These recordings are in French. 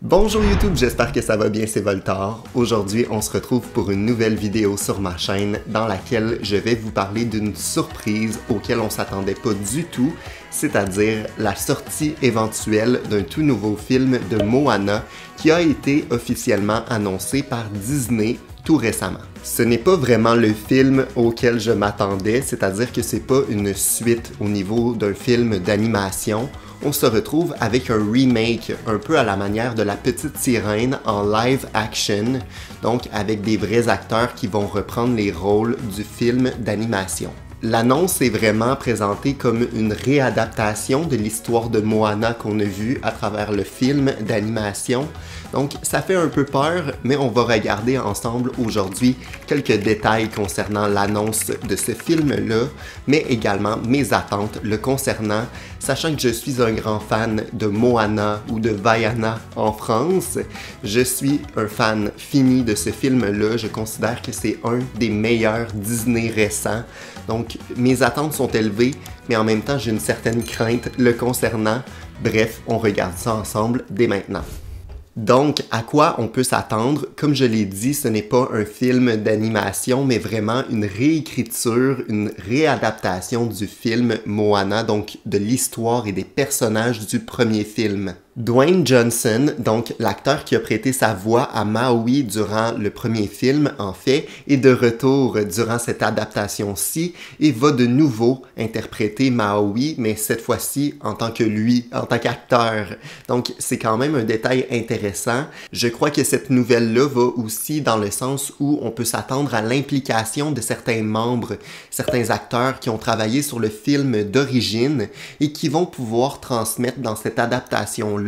Bonjour YouTube, j'espère que ça va bien, c'est Voltar. Aujourd'hui, on se retrouve pour une nouvelle vidéo sur ma chaîne dans laquelle je vais vous parler d'une surprise auquel on s'attendait pas du tout, c'est-à-dire la sortie éventuelle d'un tout nouveau film de Moana qui a été officiellement annoncé par Disney tout récemment. Ce n'est pas vraiment le film auquel je m'attendais, c'est-à-dire que c'est pas une suite au niveau d'un film d'animation. On se retrouve avec un remake un peu à la manière de La Petite Sirène en live action, donc avec des vrais acteurs qui vont reprendre les rôles du film d'animation. L'annonce est vraiment présentée comme une réadaptation de l'histoire de Moana qu'on a vue à travers le film d'animation. Donc ça fait un peu peur, mais on va regarder ensemble aujourd'hui quelques détails concernant l'annonce de ce film-là, mais également mes attentes le concernant, sachant que je suis un grand fan de Moana ou de Vaiana en France. Je suis un fan fini de ce film-là, je considère que c'est un des meilleurs Disney récents. Donc mes attentes sont élevées, mais en même temps j'ai une certaine crainte le concernant. Bref, on regarde ça ensemble dès maintenant. Donc, à quoi on peut s'attendre? Comme je l'ai dit, ce n'est pas un film d'animation, mais vraiment une réécriture, une réadaptation du film Moana, donc de l'histoire et des personnages du premier film. Dwayne Johnson, donc l'acteur qui a prêté sa voix à Maui durant le premier film, en fait, est de retour durant cette adaptation-ci et va de nouveau interpréter Maui, mais cette fois-ci en tant que lui, en tant qu'acteur. Donc c'est quand même un détail intéressant. Je crois que cette nouvelle-là va aussi dans le sens où on peut s'attendre à l'implication de certains membres, certains acteurs qui ont travaillé sur le film d'origine et qui vont pouvoir transmettre dans cette adaptation-là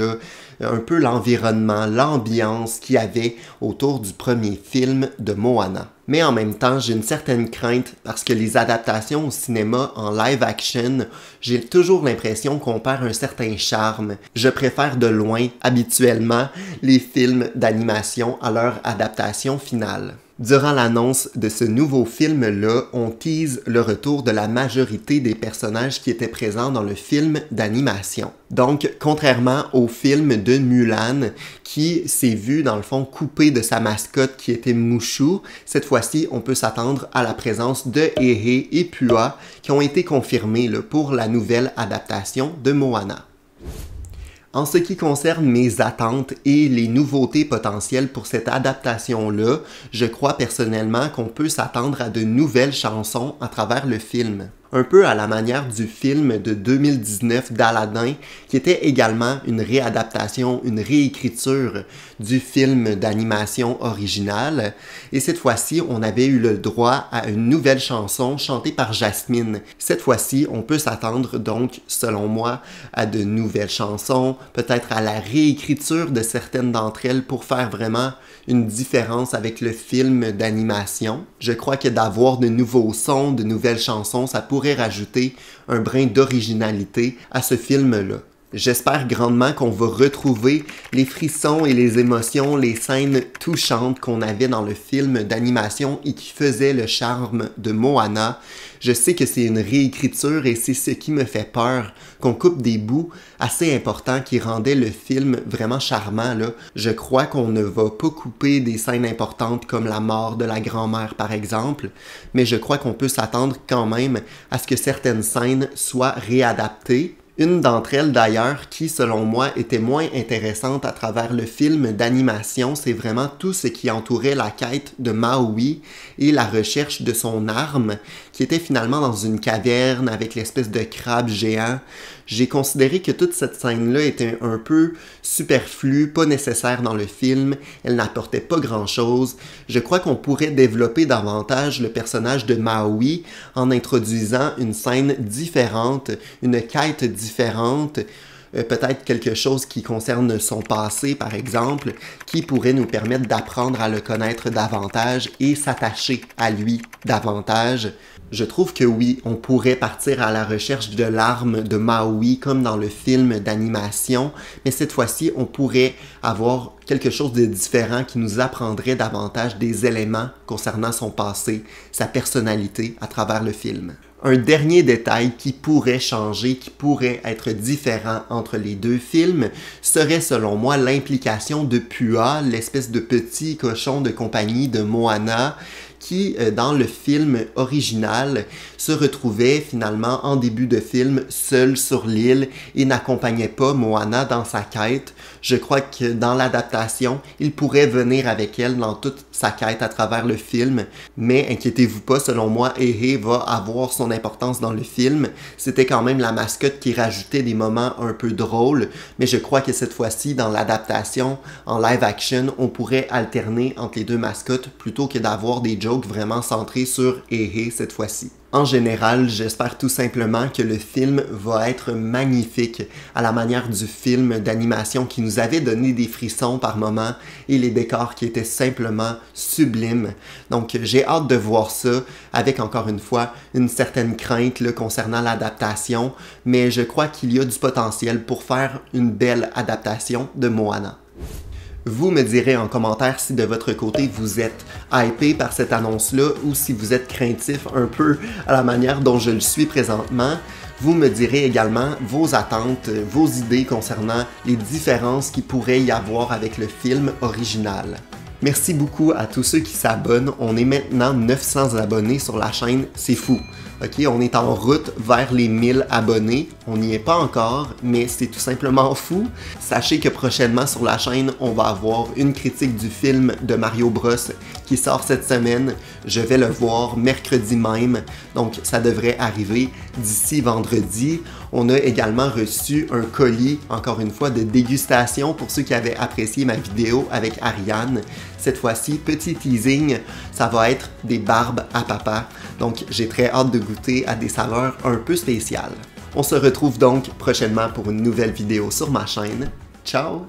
un peu l'environnement, l'ambiance qu'il y avait autour du premier film de Moana. Mais en même temps, j'ai une certaine crainte parce que les adaptations au cinéma en live action, j'ai toujours l'impression qu'on perd un certain charme. Je préfère de loin, habituellement, les films d'animation à leur adaptation finale. Durant l'annonce de ce nouveau film-là, on tease le retour de la majorité des personnages qui étaient présents dans le film d'animation. Donc, contrairement au film de Mulan, qui s'est vu dans le fond coupé de sa mascotte qui était Mushu, cette fois-ci, on peut s'attendre à la présence de Hehe et Pua qui ont été confirmés pour la nouvelle adaptation de Moana. En ce qui concerne mes attentes et les nouveautés potentielles pour cette adaptation-là, je crois personnellement qu'on peut s'attendre à de nouvelles chansons à travers le film. Un peu à la manière du film de 2019 d'Aladin, qui était également une réadaptation, une réécriture du film d'animation original. Et cette fois-ci, on avait eu le droit à une nouvelle chanson chantée par Jasmine. Cette fois-ci, on peut s'attendre donc, selon moi, à de nouvelles chansons, peut-être à la réécriture de certaines d'entre elles pour faire vraiment une différence avec le film d'animation. Je crois que d'avoir de nouveaux sons, de nouvelles chansons, ça pourrait rajouter un brin d'originalité à ce film-là. J'espère grandement qu'on va retrouver les frissons et les émotions, les scènes touchantes qu'on avait dans le film d'animation et qui faisaient le charme de Moana. Je sais que c'est une réécriture et c'est ce qui me fait peur, qu'on coupe des bouts assez importants qui rendaient le film vraiment charmant, là. Je crois qu'on ne va pas couper des scènes importantes comme la mort de la grand-mère par exemple, mais je crois qu'on peut s'attendre quand même à ce que certaines scènes soient réadaptées. Une d'entre elles d'ailleurs qui, selon moi, était moins intéressante à travers le film d'animation, c'est vraiment tout ce qui entourait la quête de Maui et la recherche de son arme, qui était finalement dans une caverne avec l'espèce de crabe géant. J'ai considéré que toute cette scène-là était un peu superflue, pas nécessaire dans le film, elle n'apportait pas grand-chose. Je crois qu'on pourrait développer davantage le personnage de Maui en introduisant une scène différente, une quête différente, peut-être quelque chose qui concerne son passé par exemple, qui pourrait nous permettre d'apprendre à le connaître davantage et s'attacher à lui davantage. Je trouve que oui, on pourrait partir à la recherche de l'arme de Maui comme dans le film d'animation, mais cette fois-ci, on pourrait avoir quelque chose de différent qui nous apprendrait davantage des éléments concernant son passé, sa personnalité à travers le film. Un dernier détail qui pourrait changer, qui pourrait être différent entre les deux films, serait selon moi l'implication de Pua, l'espèce de petit cochon de compagnie de Moana, qui, dans le film original, se retrouvait finalement en début de film seul sur l'île et n'accompagnait pas Moana dans sa quête. Je crois que dans l'adaptation, il pourrait venir avec elle dans toute sa quête à travers le film, mais inquiétez-vous pas, selon moi, Hehe va avoir son importance dans le film. C'était quand même la mascotte qui rajoutait des moments un peu drôles, mais je crois que cette fois-ci, dans l'adaptation, en live action, on pourrait alterner entre les deux mascottes plutôt que d'avoir des jokes vraiment centrés sur Hehe cette fois-ci. En général, j'espère tout simplement que le film va être magnifique à la manière du film d'animation qui nous avait donné des frissons par moments et les décors qui étaient simplement sublimes. Donc j'ai hâte de voir ça avec encore une fois une certaine crainte là, concernant l'adaptation, mais je crois qu'il y a du potentiel pour faire une belle adaptation de Moana. Vous me direz en commentaire si de votre côté vous êtes hypé par cette annonce-là ou si vous êtes craintif un peu à la manière dont je le suis présentement. Vous me direz également vos attentes, vos idées concernant les différences qu'il pourrait y avoir avec le film original. Merci beaucoup à tous ceux qui s'abonnent. On est maintenant 900 abonnés sur la chaîne, c'est fou. Ok, on est en route vers les 1000 abonnés. On n'y est pas encore, mais c'est tout simplement fou. Sachez que prochainement sur la chaîne, on va avoir une critique du film de Mario Bros qui sort cette semaine. Je vais le voir mercredi même, donc ça devrait arriver d'ici vendredi. On a également reçu un colis, encore une fois, de dégustation pour ceux qui avaient apprécié ma vidéo avec Ariane. Cette fois-ci, petit teasing, ça va être des barbes à papa. Donc j'ai très hâte de goûter à des saveurs un peu spéciales. On se retrouve donc prochainement pour une nouvelle vidéo sur ma chaîne. Ciao!